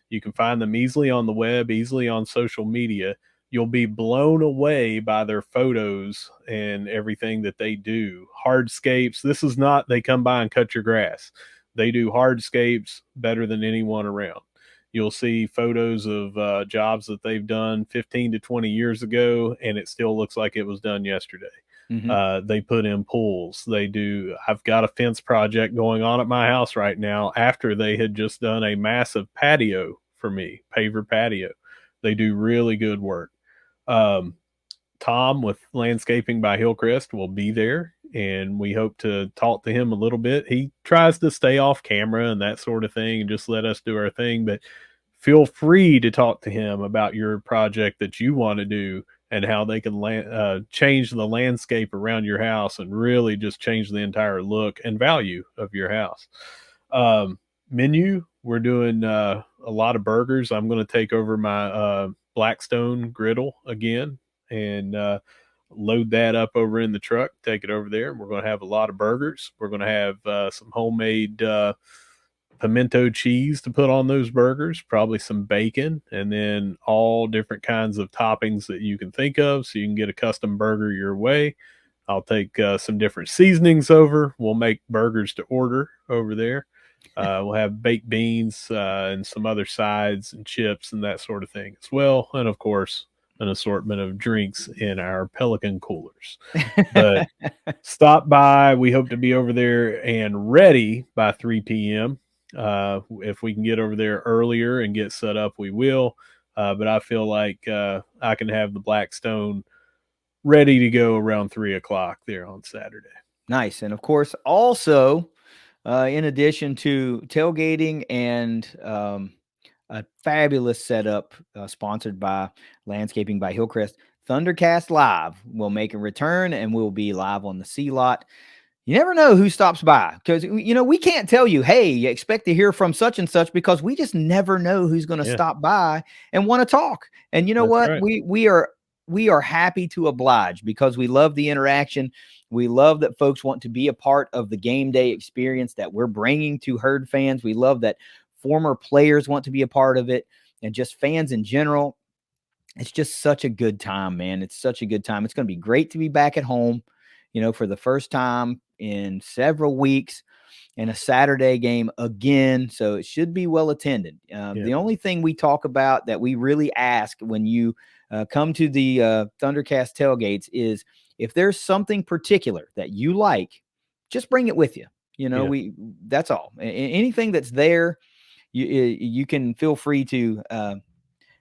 You can find them easily on the web, easily on social media. You'll be blown away by their photos and everything that they do. Hardscapes. This is not they come by and cut your grass. They do hardscapes better than anyone around. You'll see photos of jobs that they've done 15 to 20 years ago, and it still looks like it was done yesterday. Mm-hmm. They put in pools. I've got a fence project going on at my house right now after they had just done a massive patio for me, paver patio. They do really good work. Tom with Landscaping by Hillcrest will be there, and we hope to talk to him a little bit. He tries to stay off camera and that sort of thing and just let us do our thing, but feel free to talk to him about your project that you want to do and how they can change the landscape around your house and really just change the entire look and value of your house. Menu, we're doing a lot of burgers. I'm going to take over my Blackstone griddle again and load that up over in the truck, take it over there. We're going to have a lot of burgers. We're going to have some homemade pimento cheese to put on those burgers, probably some bacon, and then all different kinds of toppings that you can think of so you can get a custom burger your way. I'll take some different seasonings over. We'll make burgers to order over there. We'll have baked beans and some other sides and chips and that sort of thing as well. And of course, an assortment of drinks in our Pelican coolers. But stop by. We hope to be over there and ready by 3 p.m. If we can get over there earlier and get set up, we will. But I feel like I can have the Blackstone ready to go around 3 o'clock there on Saturday. Nice. And of course, also, in addition to tailgating and a fabulous setup sponsored by Landscaping by Hillcrest, ThunderCast Live will make a return and we'll be live on the C lot. You never know who stops by because, we can't tell you, hey, you expect to hear from such and such because we just never know who's going to stop by and want to talk. And you know what? Right. We are happy to oblige because we love the interaction. We love that folks want to be a part of the game day experience that we're bringing to herd fans. We love that former players want to be a part of it and just fans in general. It's just such a good time, man. It's such a good time. It's going to be great to be back at home, for the first time in several weeks and a Saturday game again. So it should be well attended. The only thing we talk about that we really ask when you come to the ThunderCast tailgates is if there's something particular that you like, just bring it with you. That's all. Anything that's there, you can feel free to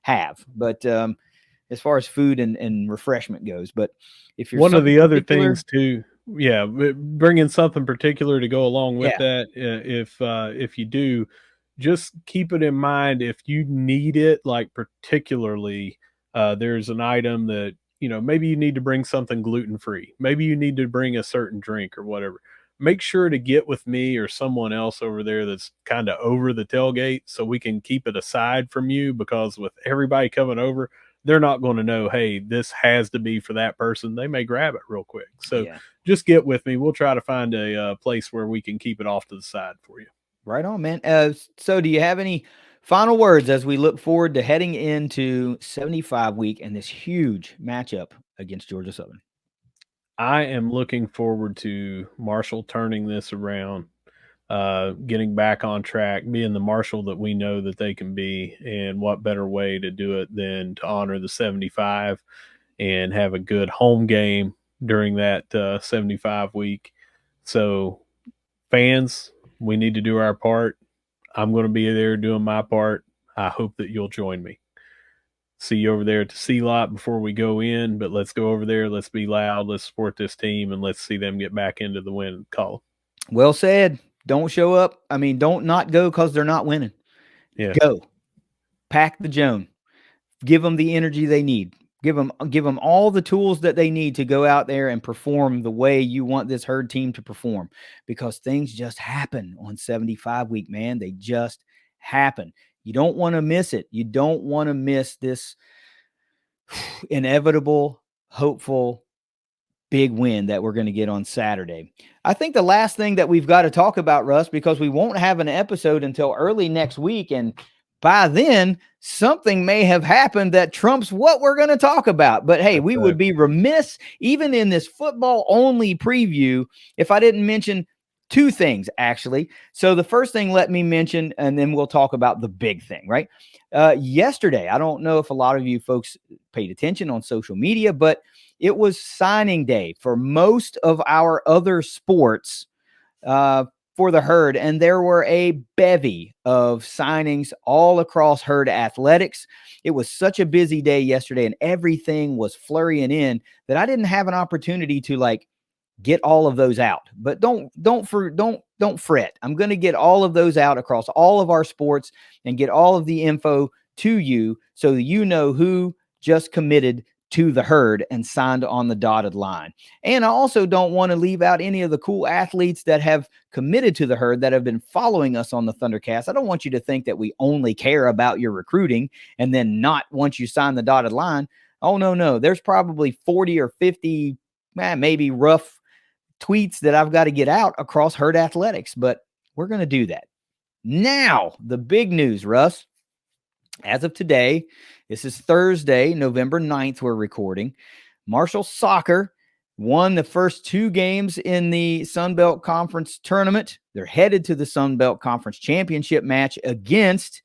have. But as far as food and refreshment goes, but if you're one of the other things too, bring in something particular to go along with that. If you do, just keep it in mind if you need it, like particularly, there's an item that, maybe you need to bring something gluten free. Maybe you need to bring a certain drink or whatever. Make sure to get with me or someone else over there that's kind of over the tailgate so we can keep it aside from you, because with everybody coming over, they're not going to know, hey, this has to be for that person. They may grab it real quick. So Yeah. just get with me. We'll try to find a place where we can keep it off to the side for you. Right on, man. So do you have any final words as we look forward to heading into 75 week and this huge matchup against Georgia Southern? I am looking forward to Marshall turning this around, getting back on track, being the Marshall that we know that they can be. And what better way to do it than to honor the 75 and have a good home game during that 75 week. So, fans, we need to do our part. I'm going to be there doing my part. I hope that you'll join me. See you over there at the C lot before we go in, but let's go over there. Let's be loud. Let's support this team, and let's see them get back into the win column. Well said. Don't show up. I mean, don't not go because they're not winning. Yeah. Go. Pack the Joan. Give them the energy they need. Give them all the tools that they need to go out there and perform the way you want this herd team to perform, because things just happen on 75 week, man. They just happen. You don't want to miss it. You don't want to miss this inevitable, hopeful, big win that we're going to get on Saturday. I think the last thing that we've got to talk about, Russ, because we won't have an episode until early next week, and by then something may have happened that trumps what we're going to talk about. But hey, we would be remiss, even in this football only preview, if I didn't mention two things, actually. So the first thing, let me mention, and then we'll talk about the big thing, right? Yesterday, I don't know if a lot of you folks paid attention on social media, but it was signing day for most of our other sports for the herd, and there were a bevy of signings all across herd athletics. It was such a busy day yesterday, and everything was flurrying in that I didn't have an opportunity to get all of those out. But don't fret. I'm going to get all of those out across all of our sports and get all of the info to you so that you know who just committed to the herd and signed on the dotted line. And I also don't want to leave out any of the cool athletes that have committed to the herd that have been following us on the ThunderCast. I don't want you to think that we only care about your recruiting and then not once you sign the dotted line. Oh, no. There's probably 40 or 50, maybe rough tweets that I've got to get out across herd athletics, but we're going to do that. Now, the big news, Russ. As of today, this is Thursday, November 9th, we're recording. Marshall Soccer won the first two games in the Sun Belt Conference tournament. They're headed to the Sun Belt Conference championship match against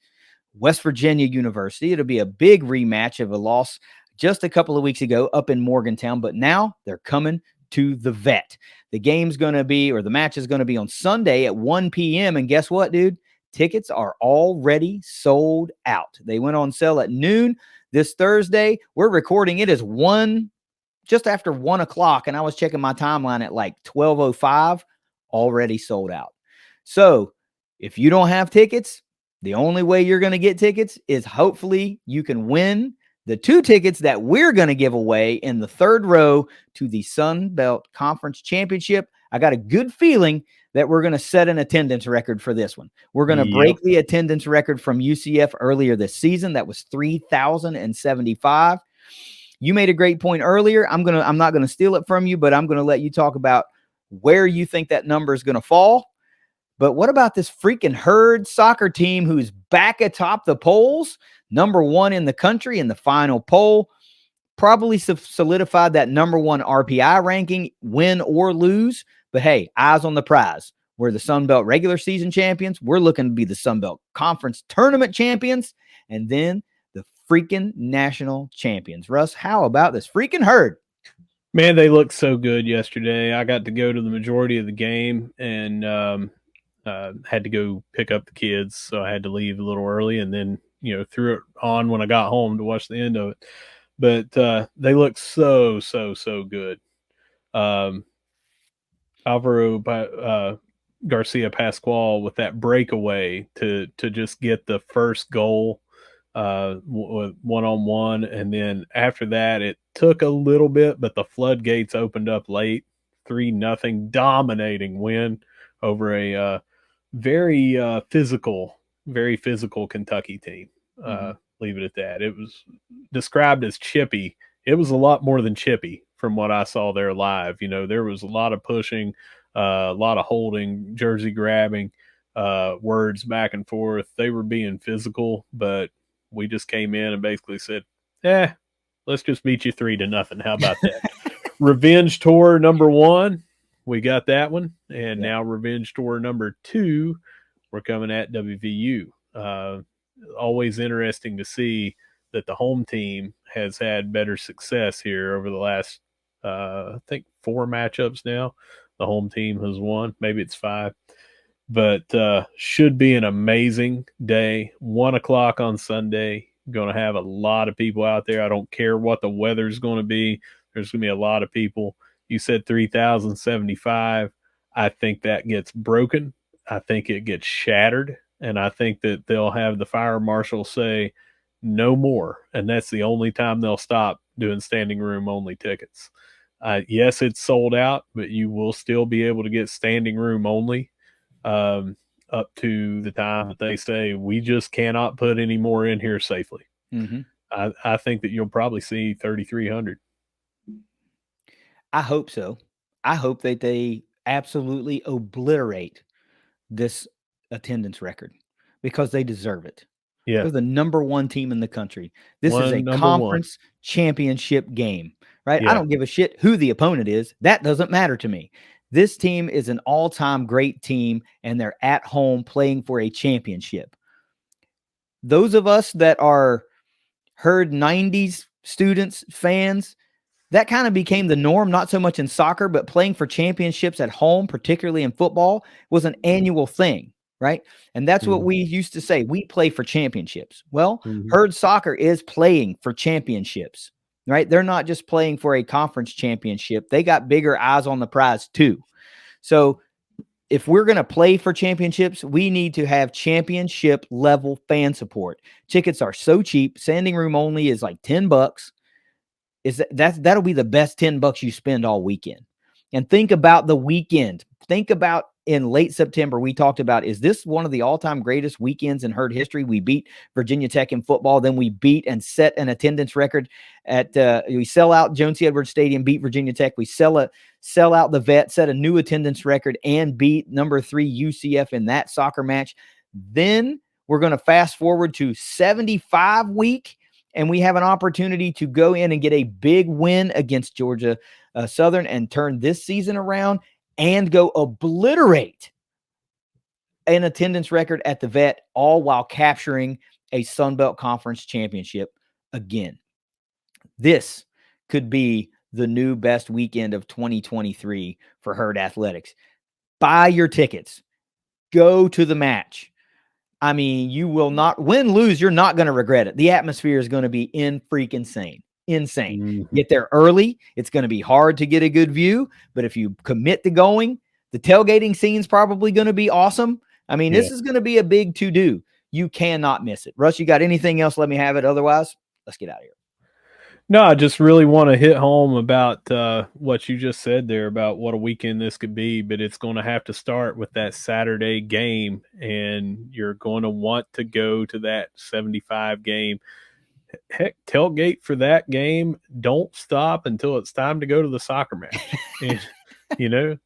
West Virginia University. It'll be a big rematch of a loss just a couple of weeks ago up in Morgantown, but now they're coming to the Vet. The game's going to be, or the match is going to be on Sunday at 1 p.m. And guess what, dude? Tickets are already sold out. They went on sale at noon this Thursday. We're recording. It is just after 1 o'clock, and I was checking my timeline at 12:05, already sold out. So if you don't have tickets, the only way you're going to get tickets is hopefully you can win the two tickets that we're going to give away in the third row to the Sun Belt Conference Championship. I got a good feeling that we're going to set an attendance record for this one. We're going to break the attendance record from UCF earlier this season. That was 3,075. You made a great point earlier. I'm not going to steal it from you, but I'm going to let you talk about where you think that number is going to fall. But what about this freaking herd soccer team who's back atop the polls, number one in the country in the final poll? Probably solidified that number one RPI ranking, win or lose. But hey, eyes on the prize. We're the Sun Belt regular season champions. We're looking to be the Sun Belt Conference tournament champions. And then the freaking national champions. Russ, how about this freaking herd? Man, they looked so good yesterday. I got to go to the majority of the game and had to go pick up the kids. So I had to leave a little early and then, threw it on when I got home to watch the end of it. But they look so good. Alvaro Garcia Pascual with that breakaway to just get the first goal with one-on-one, and then after that it took a little bit, but the floodgates opened up late. 3-0 dominating win over a very very physical Kentucky team. Mm-hmm. Leave it at that. It was described as chippy. It was a lot more than chippy from what I saw there live. There was a lot of pushing, a lot of holding, jersey grabbing, words back and forth. They were being physical, but we just came in and basically said, let's just beat you 3-0. How about that? Revenge tour number 1, we got that one. And Yeah. now revenge tour number 2, we're coming at WVU. Always interesting to see that the home team has had better success here over the last, I think, 4 matchups now. The home team has won. Maybe it's 5. But should be an amazing day. 1 o'clock on Sunday. Going to have a lot of people out there. I don't care what the weather's going to be. There's going to be a lot of people. You said 3,075. I think that gets broken. I think it gets shattered. And I think that they'll have the fire marshal say, no more. And that's the only time they'll stop doing standing room only tickets. Yes, it's sold out, but you will still be able to get standing room only up to the time that they say we just cannot put any more in here safely. Mm-hmm. I think that you'll probably see 3,300. I hope so. I hope that they absolutely obliterate this attendance record because they deserve it. Yeah, They're the number 1 team in the country. This is a number one. conference championship game, right? I Yeah. don't give a shit who the opponent is. That doesn't matter to me. This team is an all-time great team, and they're at home playing for a championship. Those of us that are herd 90s students, fans, that kind of became the norm, not so much in soccer, but playing for championships at home, particularly in football, was an annual thing, right? And that's what Mm-hmm. we used to say. We play for championships. Well, Mm-hmm. herd soccer is playing for championships, right? They're not just playing for a conference championship. They got bigger eyes on the prize too. So if we're going to play for championships, we need to have championship level fan support. Tickets are so cheap. Standing room only is like $10. That'll be the best $10 you spend all weekend. And think about the weekend. Think about in late September, we talked about, is this one of the all-time greatest weekends in herd history? We beat Virginia Tech in football, then we beat and set an attendance record at we sell out Joan C. Edwards Stadium, beat Virginia Tech. We sell out the Vet, set a new attendance record, and beat number 3 UCF in that soccer match. Then we're going to fast forward to 75 week, and we have an opportunity to go in and get a big win against Georgia Southern and turn this season around and go obliterate an attendance record at the Vet, all while capturing a Sun Belt Conference championship again. This could be the new best weekend of 2023 for Herd Athletics. Buy your tickets. Go to the match. I mean, you will not win, lose. You're not going to regret it. The atmosphere is going to be in freaking insane. Mm-hmm. Get there early. It's going to be hard to get a good view, but if you commit to going, the tailgating scene's probably going to be awesome. I mean, this is going to be a big to-do. You cannot miss it. Russ, you got anything else? Let me have it. Otherwise, let's get out of here. No, I just really want to hit home about what you just said there about what a weekend this could be, but it's going to have to start with that Saturday game, and you're going to want to go to that 75 game. Heck, tailgate for that game. Don't stop until it's time to go to the soccer match. And,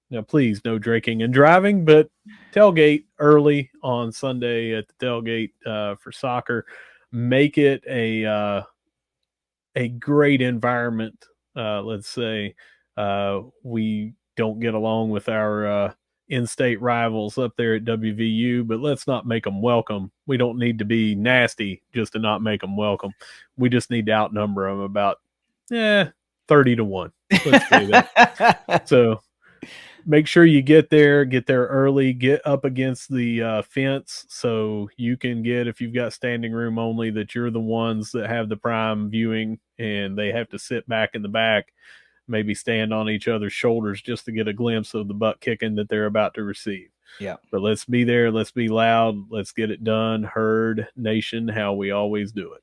now please, no drinking and driving, but tailgate early on Sunday at the tailgate for soccer. Make it a great environment. Let's say we don't get along with our in-state rivals up there at WVU, but let's not make them welcome. We don't need to be nasty just to not make them welcome. We just need to outnumber them about 30-1. Let's say that. So make sure you get there early, get up against the fence so you can get, if you've got standing room only, that you're the ones that have the prime viewing and they have to sit back in the back. maybe stand on each other's shoulders just to get a glimpse of the butt kicking that they're about to receive. Yeah. But let's be there. Let's be loud. Let's get it done. Herd Nation, how we always do it.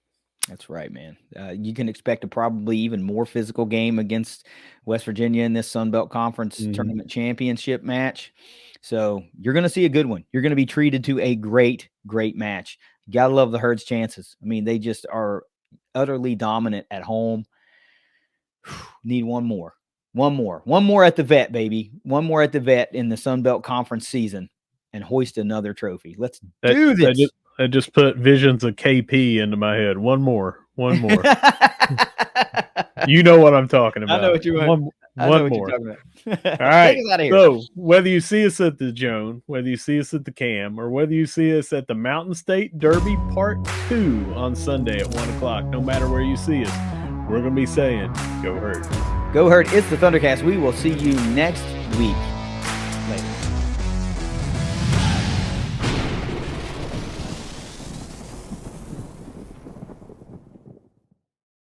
That's right, man. You can expect a probably even more physical game against West Virginia in this Sun Belt Conference Tournament Championship match. So you're going to see a good one. You're going to be treated to a great, great match. You got to love the Herd's chances. I mean, they just are utterly dominant at home. Need one more at the vet, baby. One more at the vet in the Sun Belt Conference season and hoist another trophy. Let's do this. I just put visions of KP into my head. One more. You know what I'm talking about. I know what you want. One more. All right. Take us out of here. So whether you see us at the Joan, whether you see us at the Cam, or whether you see us at the Mountain State Derby Part 2 on Sunday at 1 o'clock, no matter where you see us, we're going to be saying, go Herd. Go Herd. It's the ThunderCast. We will see you next week.